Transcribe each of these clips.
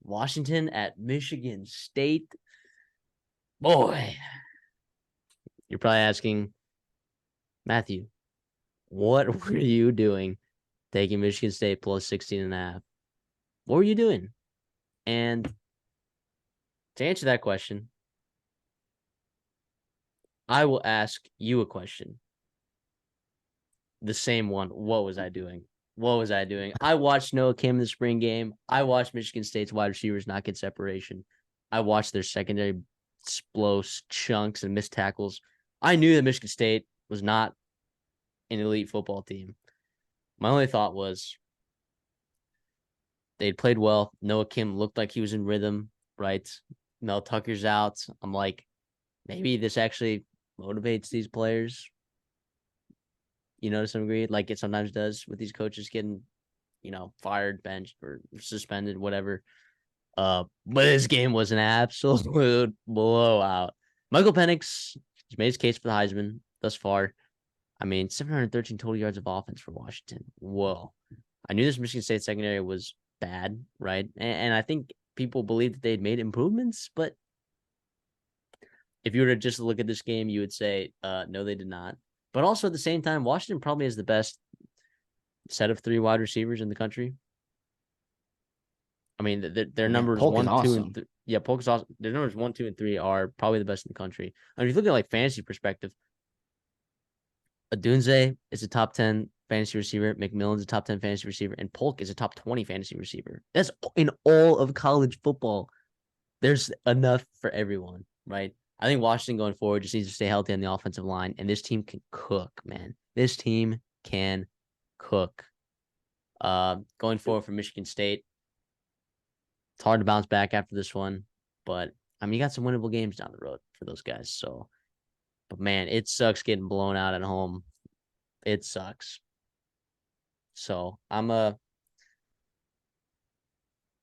Washington at Michigan State. Boy, you're probably asking, Matthew, what were you doing taking Michigan State plus 16 and a half? What were you doing? And to answer that question, I will ask you a question. The same one. What was I doing? What was I doing? I watched Noah Kim in the spring game. I watched Michigan State's wide receivers not get separation. I watched their secondary explode chunks and missed tackles. I knew that Michigan State was not an elite football team. My only thought was they'd played well. Noah Kim looked like he was in rhythm, right? Mel Tucker's out. I'm like, maybe this actually motivates these players, to some degree, like it sometimes does with these coaches getting, fired, benched, or suspended, whatever. But this game was an absolute blowout. Michael Penix has made his case for the Heisman thus far. I mean, 713 total yards of offense for Washington. Whoa. I knew this Michigan State secondary was bad, right? And I think people believed that they'd made improvements, but if you were to just look at this game, you would say, no, they did not. But also at the same time, Washington probably has the best set of three wide receivers in the country. I mean, their numbers Polk is 1, 2, and awesome. Polk is awesome. Their numbers 1, 2, and 3 are probably the best in the country. I mean, if you look at like fantasy perspective, Adunze is a top 10 fantasy receiver. McMillan's a top 10 fantasy receiver, and Polk is a top 20 fantasy receiver. That's in all of college football. There's enough for everyone, right? I think Washington going forward just needs to stay healthy on the offensive line, and this team can cook, man. This team can cook. Going forward for Michigan State, it's hard to bounce back after this one, but I mean, you got some winnable games down the road for those guys. So, but man, it sucks getting blown out at home. It sucks. So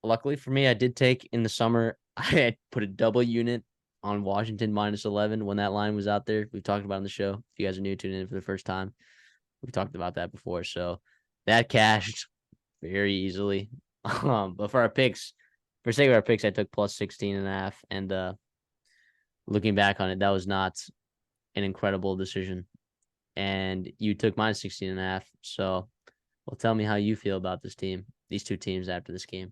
luckily for me, I did take in the summer. I had put a double unit on Washington -11 when that line was out there. We've talked about it on the show. If you guys are new tuning in for the first time, we've talked about that before. So that cashed very easily. But for our picks, for sake of our picks, I took plus 16 and a half. And looking back on it, that was not an incredible decision. And you took minus 16 and a half. So, well, tell me how you feel about this team, these two teams after this game.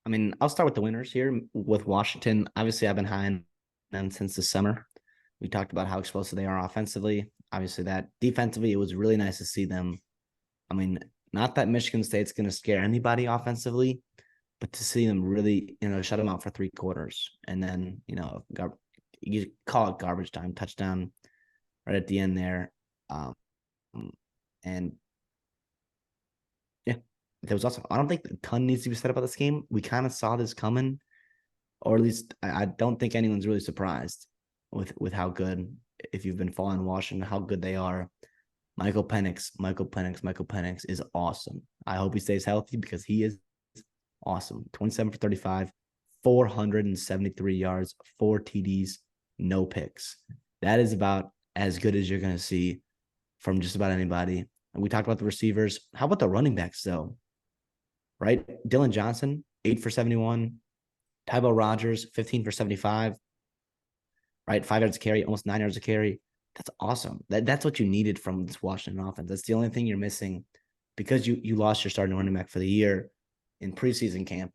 I mean, I'll start with the winners here with Washington. Obviously, I've been high on them since the summer. We talked about how explosive they are offensively. Obviously, that defensively, it was really nice to see them. I mean, not that Michigan State's going to scare anybody offensively, but to see them really, shut them out for 3 quarters. And then, you call it garbage time, touchdown right at the end there. And yeah, that was awesome. I don't think a ton needs to be said about this game. We kind of saw this coming, or at least I don't think anyone's really surprised with how good, if you've been following Washington, how good they are. Michael Penix is awesome. I hope he stays healthy because he is awesome. 27 for 35, 473 yards, 4 TDs, no picks. That is about as good as you're going to see from just about anybody. And we talked about the receivers. How about the running backs, though? Right? Dylan Johnson, 8 for 71. Tybo Rogers, 15 for 75. Right? 5 yards a carry, almost 9 yards a carry. That's awesome. That's what you needed from this Washington offense. That's the only thing you're missing because you lost your starting running back for the year in preseason camp.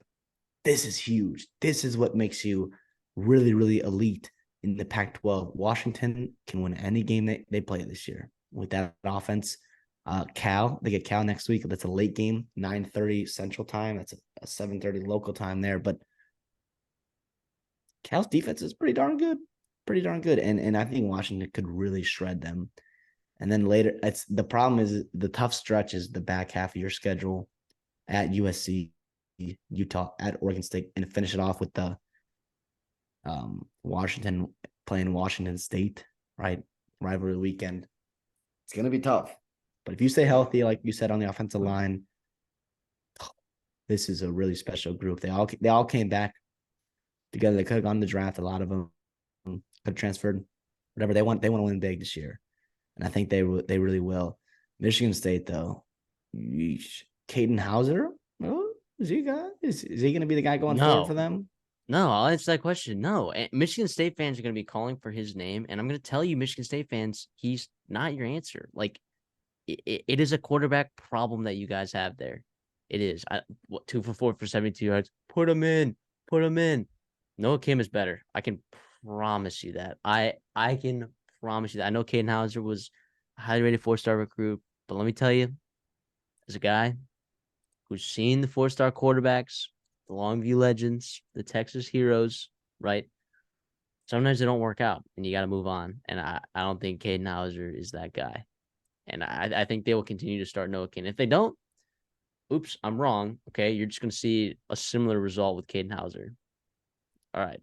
This is huge. This is what makes you really, really elite in the Pac-12. Washington can win any game they play this year with that offense. They get Cal next week. That's a late game, 9:30 Central Time. That's a 7:30 local time there. But Cal's defense is pretty darn good. And I think Washington could really shred them. And then later, the problem is the tough stretch is the back half of your schedule at USC, Utah, at Oregon State, and finish it off with the Washington playing Washington State, right? Rivalry weekend. It's going to be tough. But if you stay healthy, like you said, on the offensive line, this is a really special group. They all came back together. They could have gone to the draft. A lot of them could have transferred. Whatever they want to win big this year, and I think they really will. Michigan State, though, Caden Hauser, Is he guy? Is he going to be the guy going forward for No, them? no, I'll answer that question. No, and Michigan State fans are going to be calling for his name, and I'm going to tell you, Michigan State fans, he's not your answer. Like, it is a quarterback problem that you guys have there. It is. 2 for 4 for 72 yards. Put him in. Put him in. Noah Kim is better. I can promise you that. I can promise you that. I know Caden Hauser was a highly rated 4-star recruit, but let me tell you, as a guy who's seen the 4-star quarterbacks, the Longview Legends, the Texas Heroes, right? Sometimes they don't work out, and you got to move on. And I don't think Caden Hauser is that guy. And I think they will continue to start Noah Kim. If they don't, oops, I'm wrong. Okay, you're just going to see a similar result with Caden Hauser. All right,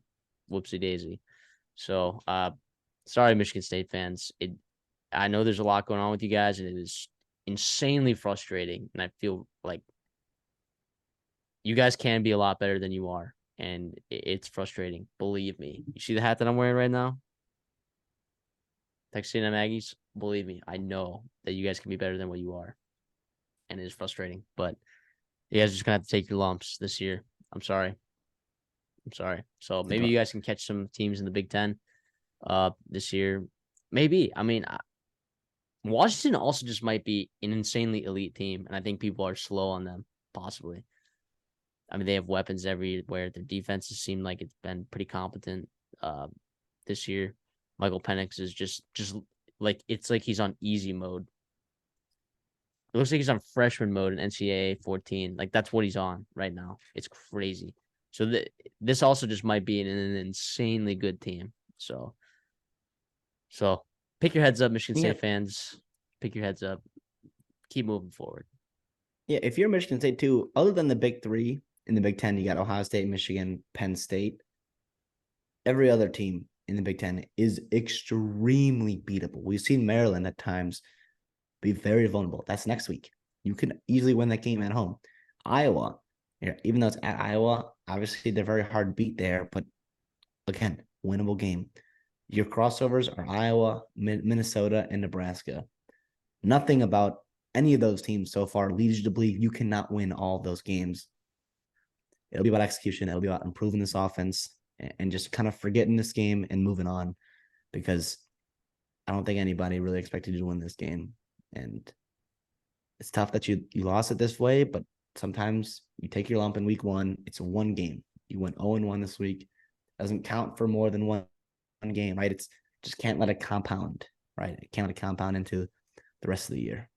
whoopsie daisy. So, sorry, Michigan State fans. I know there's a lot going on with you guys, and it is insanely frustrating. And I feel like you guys can be a lot better than you are, and it's frustrating. Believe me. You see the hat that I'm wearing right now? Texas A&M Aggies. Believe me, I know that you guys can be better than what you are, and it is frustrating. But you guys are just gonna have to take your lumps this year. I'm sorry. I'm sorry. So maybe you guys can catch some teams in the Big Ten this year. Maybe. I mean, Washington also just might be an insanely elite team, and I think people are slow on them, possibly. I mean, they have weapons everywhere. Their defenses seem like it's been pretty competent this year. Michael Penix is just like it's like he's on easy mode. It looks like he's on freshman mode in NCAA 14. Like that's what he's on right now. It's crazy. So this also just might be an insanely good team. So pick your heads up, Michigan Yeah. State fans. Pick your heads up. Keep moving forward. Yeah, if you're Michigan State too, other than the big three in the Big Ten, you got Ohio State, Michigan, Penn State. Every other team in the Big Ten is extremely beatable. We've seen Maryland at times be very vulnerable. That's next week. You can easily win that game at home. Iowa, even though it's at Iowa, obviously they're very hard to beat there, but again, winnable game. Your crossovers are Iowa, Minnesota, and Nebraska. Nothing about any of those teams so far leads you to believe you cannot win all of those games. It'll be about execution. It'll be about improving this offense and just kind of forgetting this game and moving on, because I don't think anybody really expected you to win this game. And it's tough that you lost it this way, but sometimes you take your lump in week one. It's one game. You went 0-1 this week. Doesn't count for more than one game, right? It's just can't let it compound, right? It can't let it compound into the rest of the year.